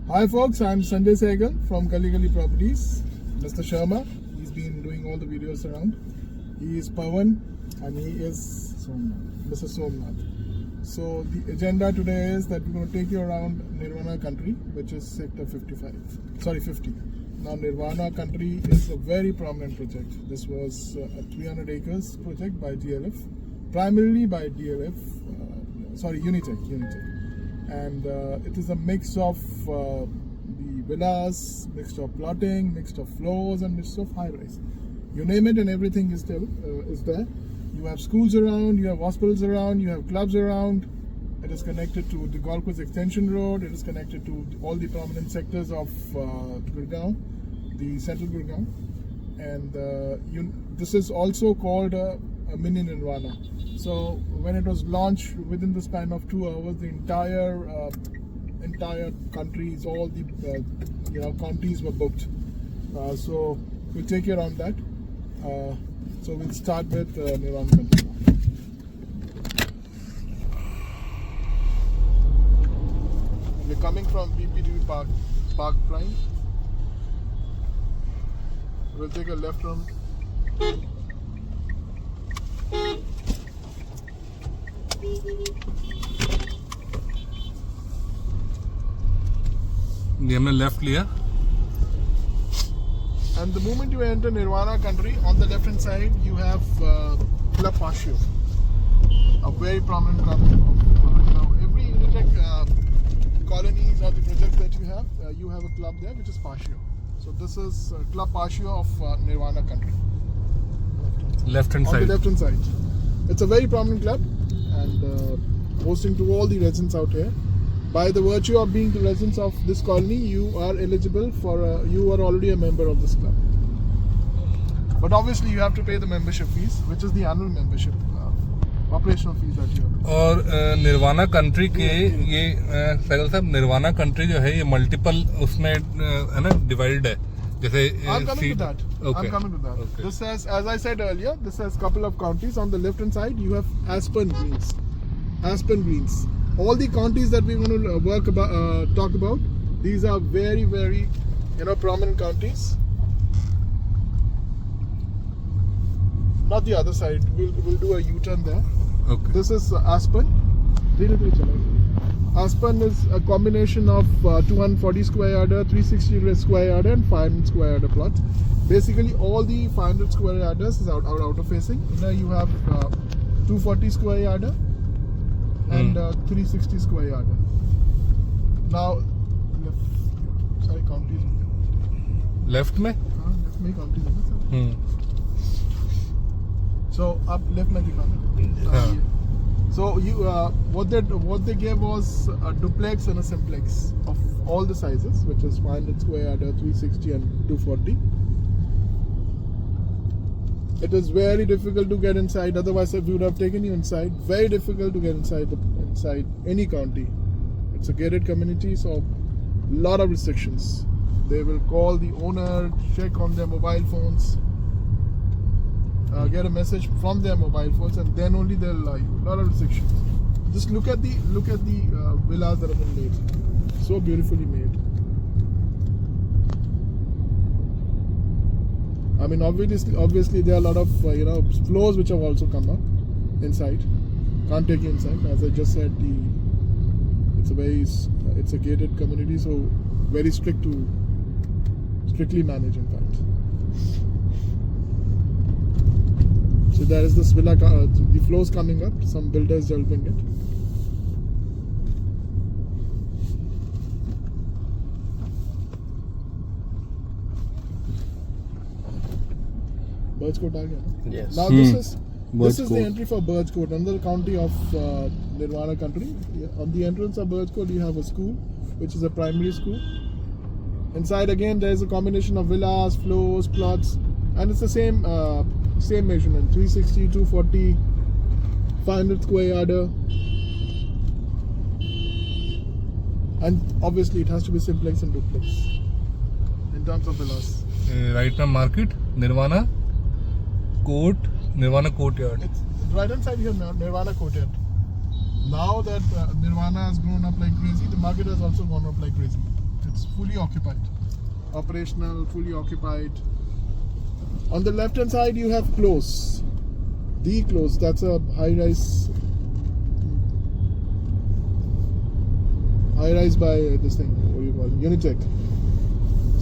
Hi folks, I'm Sanjay Sehgal from Gali Gali Properties. Mr. Sharma, he's been doing all the videos around. He is Pawan and he is Mr. Somnath. So the agenda today is that we're going to take you around Nirvana Country, which is sector 50. Now Nirvana Country is a very prominent project. This was a 300 acres project by DLF, primarily by Unitech. And it is a mix of the villas, mixed of plotting, mixed of floors, and mixed of high-rise. You name it, and everything is there. You have schools around, you have hospitals around, you have clubs around. It is connected to the Golf Course Extension Road. It is connected to all the prominent sectors of Gurgaon, the central Gurgaon, and this is also called a mini Nirvana. So when it was launched, within the span of 2 hours, the entire countries, all the counties were booked. So we'll take you around that. So we'll start with Nirvana Country. We're coming from BPD Park Prime. We'll take a left turn. ये हमने left लिया. And the moment you enter Nirvana Country, on the left hand side you have Club Pasio, a very prominent club. Every Unitech colonies or the projects that you have a club there which is Pasio. So this is Club Pasio of Nirvana Country. Left hand On side. the left hand side. It's a very prominent club and hosting to all the residents out here. By the virtue of being the residents of this colony, you are eligible for you are already a member of this club. But obviously you have to pay the membership fees, which is the annual membership, operational fees that you have to pay. और nirvana country के ये सैगल साहब, nirvana country जो है ये multiple उसमें है ना, डिवाइड है. जैसे I'm coming to that. Okay. I'm coming to that. Okay. This has, as I said earlier, this has couple of counties. On the left hand side, you have Aspen Greens. All the counties that we're going to talk about, these are very, very, prominent counties. Not the other side. We'll do a U-turn there. Okay. This is Aspen. Aspen is a combination of 240 square yarder, 360 square yarder, and 500 square yarder plots. Basically, all the 500 square yarders is outer facing. Now you have 240 square yarder and 360 square yarder. Now, counties. Left में. Left में counties है ना sir? So up left में दिखाना. So you what they gave was a duplex and a simplex of all the sizes, which is 500 square yarder, 360 and 240. It is very difficult to get inside. Otherwise, if we would have taken you inside, very difficult to get inside any county. It's a gated community, so a lot of restrictions. They will call the owner, check on their mobile phones, get a message from their mobile phones, and then only they'll allow you. A lot of restrictions. Just look at the villas that have been made. So beautifully made. I mean, obviously there are a lot of floors which have also come up inside. Can't take you inside. As I just said, it's a gated community, so very strictly managed in fact. So there is this villa, the floors coming up. Some builders developing it. Birds Court, yes. Now this is the entry for Birds Court, another county of Nirvana Country. On the entrance of Birds Court, you have a school, which is a primary school. Inside again, there is a combination of villas, floors, plots, and it's the same measurement: 360, 240, 500 square yarder, and obviously it has to be simplex and duplex in terms of villas. Right now, market Nirvana Courtyard. It's right hand side. You have Nirvana Courtyard. Now that Nirvana has grown up like crazy, the market has also gone up like crazy. it's fully occupied, operational, fully occupied. On the left hand side you have close, the close. That's a high-rise by this thing. What do you call it? Unitech.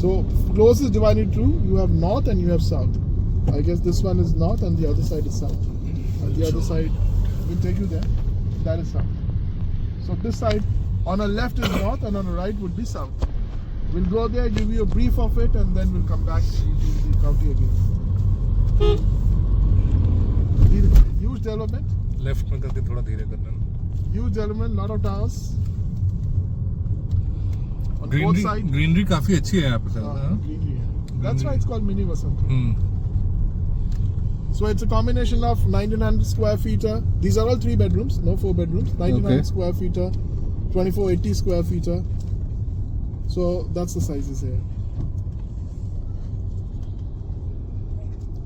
So close is divided into two. You have north and you have south. I guess this one is north and the other side is south. And the other side will take you there. That is south. So this side on the left is north and on the right would be south. We'll go there, give you a brief of it, and then we'll come back to the county again. Huge development. Left में करके थोड़ा धीरे करना. Huge development, lot of towers. On both sides. Greenery काफी अच्छी है यहाँ पे सर. Greenery है. That's why it's called Mini Vasanti. So it's a combination of 1900 square feet. These are all 3 bedrooms, no 4 bedrooms. 1900 square feet, 2480 square feet. So that's the sizes here.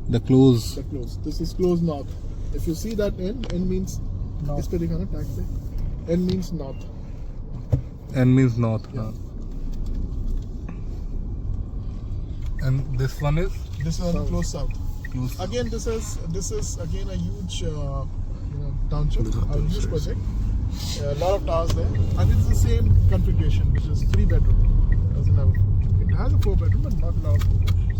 The close. The close. This is close north. If you see that N means north. Is N means north. N means north. Yeah. And this one is This one close south. close. Again, this is again a huge township, a huge project. A lot of towers there, and it's the same configuration, which is 3 bedroom. Doesn't have it has a 4 bedroom, but not a lot of 4 bedrooms.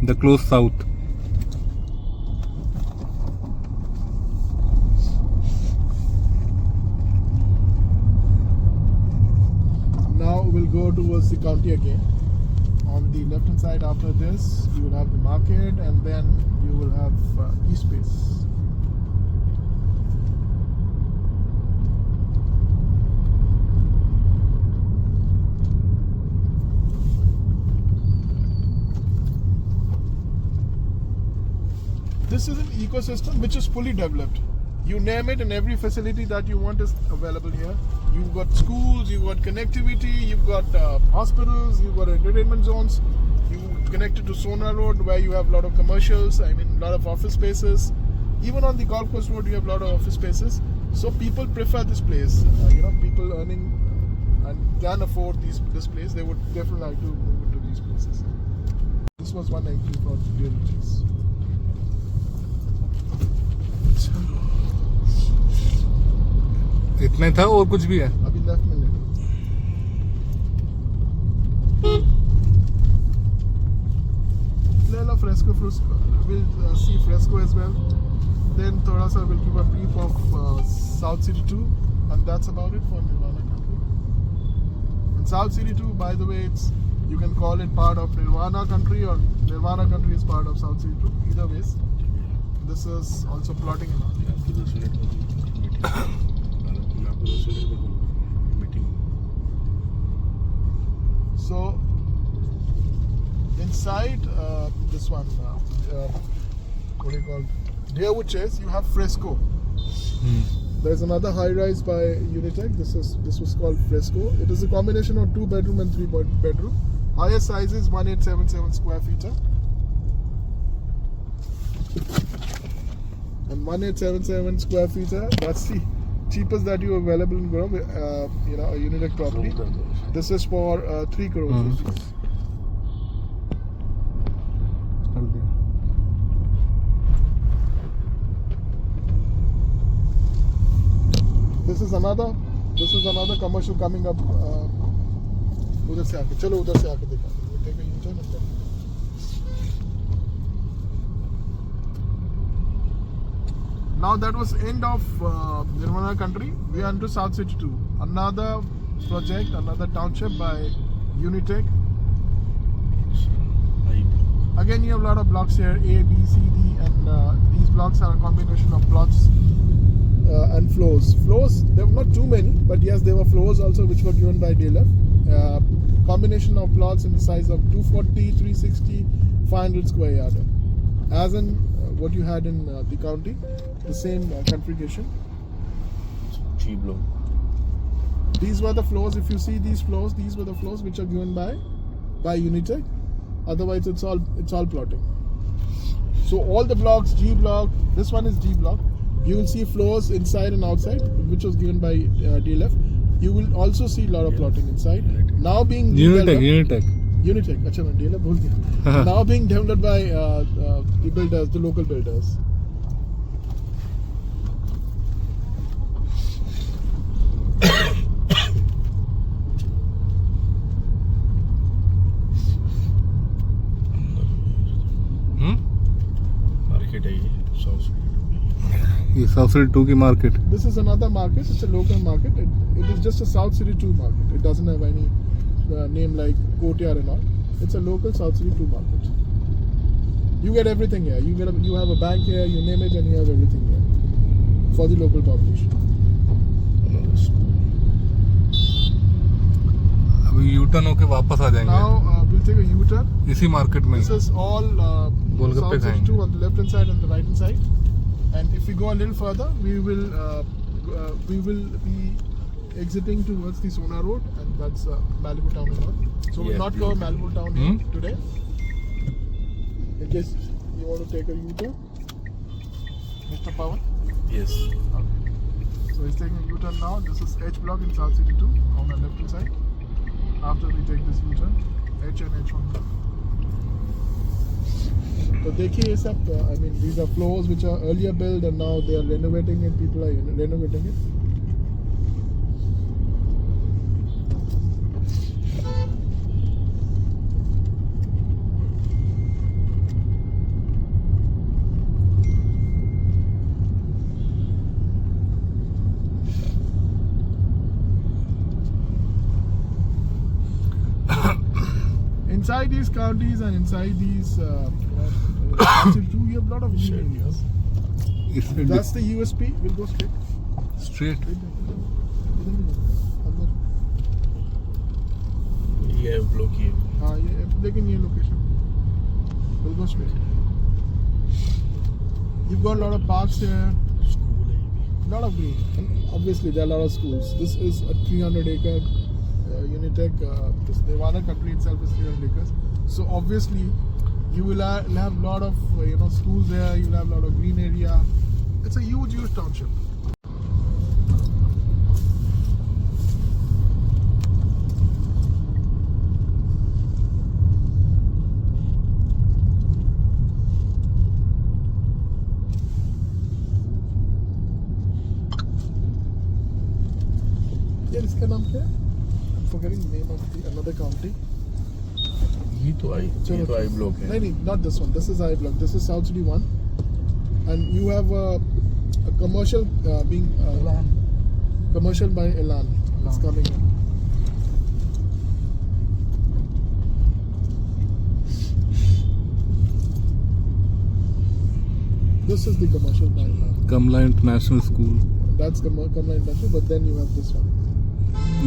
The close south. Now we'll go towards the county again. On the left hand side after this, you will have the market, and then you will have East Space. This is an ecosystem which is fully developed. You name it, and every facility that you want is available here. You've got schools, you've got connectivity, you've got hospitals, you've got entertainment zones. You connected to Sona Road, where you have a lot of commercials. I mean, a lot of office spaces. Even on the Golf Course Road, you have a lot of office spaces. So people prefer this place. People earning and can afford this place, they would definitely like to move into these places. This was one entry for realities. इतना ही था और कुछ भी है? अभी left में लेना. Lela Fresco. We'll see Fresco as well. Then thoda sa we'll give a brief of South City 2, and that's about it for Nirvana Country. And South City 2, by the way, you can call it part of Nirvana Country, or Nirvana Country is part of South City 2. Either ways, this is also plotting and all. So inside this one, what do you call it? Deerwood Chase, you have Fresco. There's another high-rise by Unitech. This was called Fresco. It is a combination of 2 bedroom and 3 bedroom. Highest size is 1877 square feet. And 1877 square feet. That's the cheapest that you have available in Gurugram, a Unitech property. This is for 3 crore rupees. This is another commercial coming up. उधर से आके चलो, उधर से आके देखा. Take a U-turn and then. Now that was end of Nirvana Country. We are into South City 2. Another project, another township by Unitech. Again, you have a lot of blocks here, A, B, C, D, and these blocks are a combination of plots and floors. Floors, there were not too many, but yes, there were floors also which were given by DLF. Combination of plots in the size of 240, 360, 500 square yard. As in what you had in the county, the same configuration. Cheap loan. These were the floors. If you see these floors, these were the floors which are given by Unitech. Otherwise, it's all plotting. So all the blocks, G block. This one is G block. You will see floors inside and outside, which was given by DLF. You will also see a lot of plotting inside. Now being Unitech. Unitech. अच्छा मैं DLF बोल दिया. Now being developed by the builders, the local builders. Market है ये south ये south city 2 की market. This is another market. It's a local market. It is just a South City 2 market. It doesn't have any name like Courtyard and all. It's a local South City 2 market. You get everything here. You have a bank here. You name it, and you have everything here for the local population. अभी U-turn होके वापस आ जाएंगे. Now we'll take a U-turn. इसी market में. This is all golgappe South City खाएंगे. 2 on the left hand side and the right hand side. And if we go a little further, we will be exiting towards the Sona Road, and that's Malibu Town and all. So we'll Yeah, not cover Malibu Town today. In case you want to take a U-turn, Mr. Pawan. Yes. Okay. So he's taking a U-turn now. This is H block in South City 2 on the left hand side. After we take this U-turn, H and H1 block. तो देखिए ये सब I mean these are floors which are earlier built and now they are renovating it. People are renovating it. Inside these counties and inside these you have a lot of green areas. इसमें That's the USP. We'll go straight. Straight. अंदर. ये block ही है. हाँ ये लेकिन ये location. We'll go straight. You've got a lot of parks here. School है ये भी. Lot of green. And obviously there are a lot of schools. This is a 300-acre Unitech. This Nirvana country itself is 300 acres. So obviously you will have a lot of schools there. You will have a lot of green area. It's a huge township. यार इसका नाम क्या है? I'm forgetting the name of another county. ये तो I block है. No, not this one. This is I block. This is South City 1. And you have a commercial being commercial by Elan. It's coming in. This is the commercial by Elan. Kamla international school. That's Kamla Industrial, but then you have this one.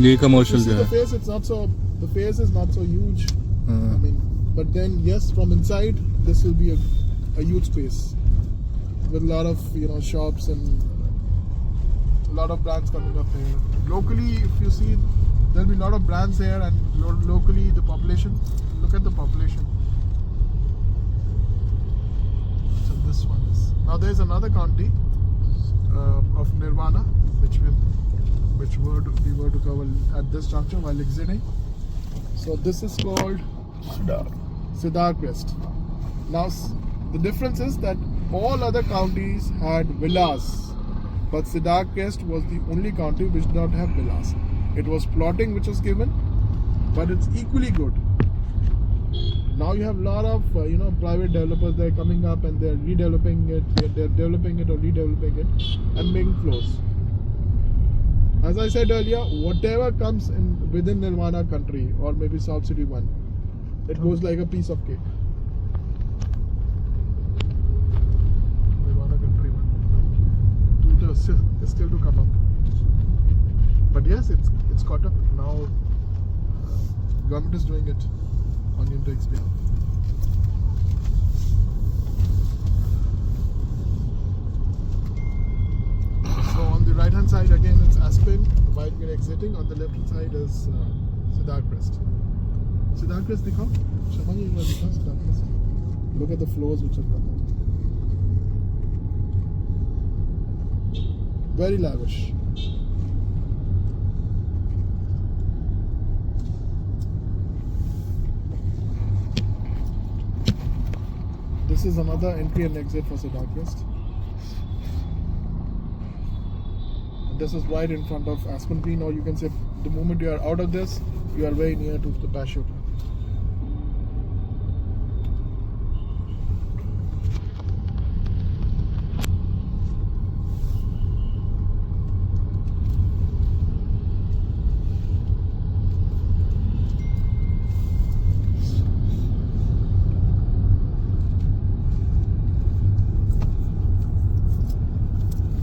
ये You commercial see जो the है. face, the face is not so huge. I mean, but then yes, from inside this will be a huge space with a lot of shops and a lot of brands coming up here. Locally, if you see, there'll be a lot of brands here, and locally the population. Look at the population. So this one is now. There's another county of Nirvana, which we were to cover at this juncture while exiting. So this is called Siddharth West. Now the difference is that all other counties had villas, but Siddharth West was the only county which did not have villas. It was plotting which was given, but it's equally good. Now you have a lot of private developers. They're coming up and they're redeveloping it. They're developing it or redeveloping it and making floors. As I said earlier, whatever comes in within Nirvana country or maybe South City 1, it goes like a piece of cake. Nirvana country 1. It's still to come up. But yes, it's caught up. Now government is doing it on Unitech's behalf. So on the right hand side again it's Aspen while we're exiting. On the left hand side is Siddharth Crest. Siddharth Crest दिखाओ. शर्मा जी एक बार दिखाओ Siddharth Crest. Look at the floors which have come out. Very lavish. This is another entry and exit for Sedaquest. This is right in front of Aspen Green, or you can say the moment you are out of this, you are very near to the parachute.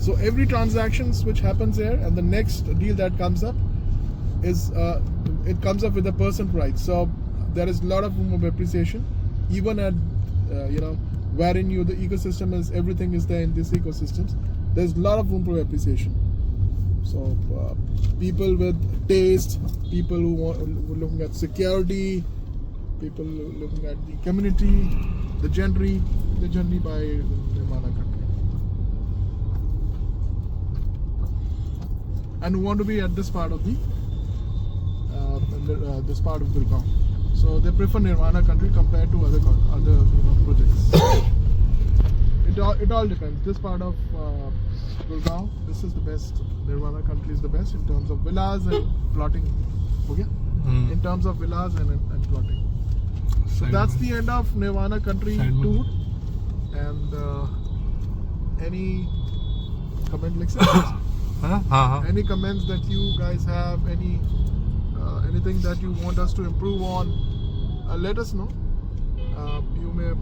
So every transactions which happens here, and the next deal that comes up is it comes up with a % price. So there is a lot of room of appreciation, even at wherein the ecosystem is, everything is there in these ecosystems. There's a lot of room for appreciation. So people with taste, people who are looking at security, people looking at the community, the generally buy Nirvana Country. And who want to be at this part of this part of Gurgaon. So they prefer Nirvana Country compared to other projects. It all depends. This part of Gurgaon, this is the best. Nirvana Country is the best in terms of villas and plotting. Okay? In terms of villas and plotting. So that's the end of Nirvana Country tour. And any comment like that? Any comments that you guys have, anything that you want us to improve on, let us know. You may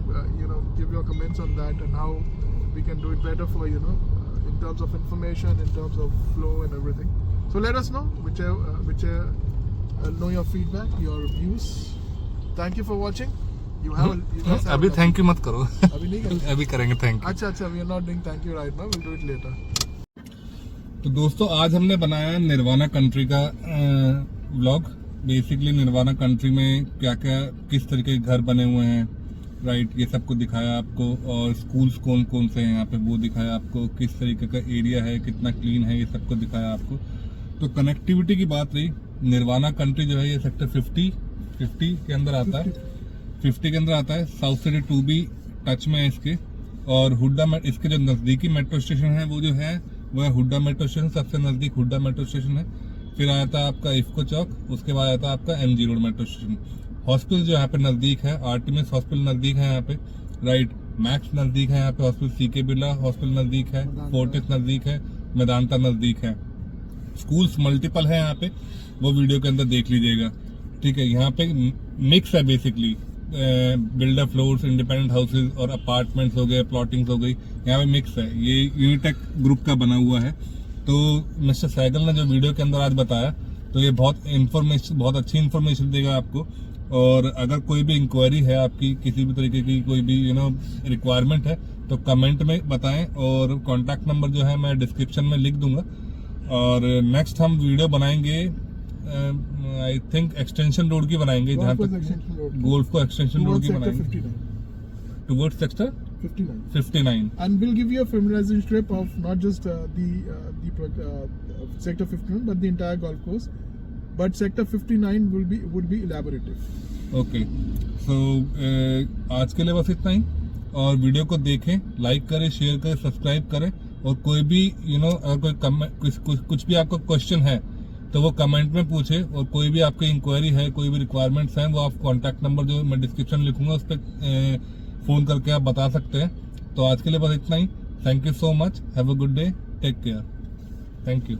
give your comments on that and how we can do it better for in terms of information, in terms of flow and everything. So let us know whichever know your feedback, your views. Thank you for watching. You guys have अभी thank you मत करो. अभी नहीं करेंगे. अभी करेंगे thank you. अच्छा, we are not doing thank you right now. We'll do it later. तो दोस्तों आज हमने बनाया निर्वाणा कंट्री का व्लॉग. बेसिकली निर्वाणा कंट्री में क्या क्या किस तरीके के घर बने हुए हैं, राइट, ये सबको दिखाया आपको. और स्कूल्स कौन कौन से हैं यहाँ पे वो दिखाया आपको. किस तरीके का एरिया है, कितना क्लीन है, ये सबको दिखाया आपको. तो कनेक्टिविटी की बात रही, निर्वाणा कंट्री जो है ये सेक्टर 50 के अंदर आता है. 50 के अंदर आता है. साउथ सिटी 2 भी टच में है इसके. और हुड्डा इसके जो नजदीकी मेट्रो स्टेशन है वो जो है वो है हुड्डा मेट्रो स्टेशन. सबसे नजदीक हुड्डा मेट्रो स्टेशन है. फिर आया था आपका इफ्को चौक, उसके बाद आया था आपका MG road metro station. Hospital जो यहाँ पे नजदीक है, आर्टिमिस हॉस्पिटल नजदीक है यहाँ पे, राइट. मैक्स नजदीक है यहाँ पे हॉस्पिटल. CK बिरला हॉस्पिटल नजदीक है. फोर्टिस नजदीक है. मेदांता नजदीक है. स्कूल्स मल्टीपल है यहाँ पे, वो वीडियो के अंदर देख लीजिएगा. ठीक है, यहाँ पे मिक्स है basically. Builder floors, independent houses और अपार्टमेंट्स हो गए, प्लॉटिंग्स हो गई, यहाँ पे मिक्स है. ये यूनिटेक ग्रुप का बना हुआ है. तो मिस्टर सहगल ने जो वीडियो के अंदर आज बताया, तो ये बहुत अच्छी इन्फॉर्मेशन देगा आपको. और अगर कोई भी इंक्वायरी है आपकी, किसी भी तरीके की कोई भी रिक्वायरमेंट है, तो कमेंट में बताएं. और कॉन्टैक्ट नंबर जो है मैं डिस्क्रिप्शन में लिख दूंगा. और नेक्स्ट हम वीडियो बनाएंगे, आई थिंक एक्सटेंशन रोड की बनाएंगे, जहाँ तक गोल्फ को एक्सटेंशन रोड की बनाएंगे towards sector 59. And we'll give you a familiarization trip of not just the sector 59 but the entire golf course. But sector 59 would be elaborative. Okay. So आज के लिए बस इतना ही. और वीडियो को देखें, लाइक करें, शेयर करें, सब्सक्राइब करें. और कोई भी अगर कोई कुछ भी आपका क्वेश्चन है तो वो कमेंट में पूछे. और कोई भी आपकी इंक्वायरी है, कोई भी रिक्वायरमेंट्स हैं, वो आप कॉन्टैक्ट नंबर जो मैं डिस्क्रिप्शन लिखूंगा उस पर फोन करके आप बता सकते हैं. तो आज के लिए बस इतना ही. Thank you so much. Have a good day. Take care. Thank you.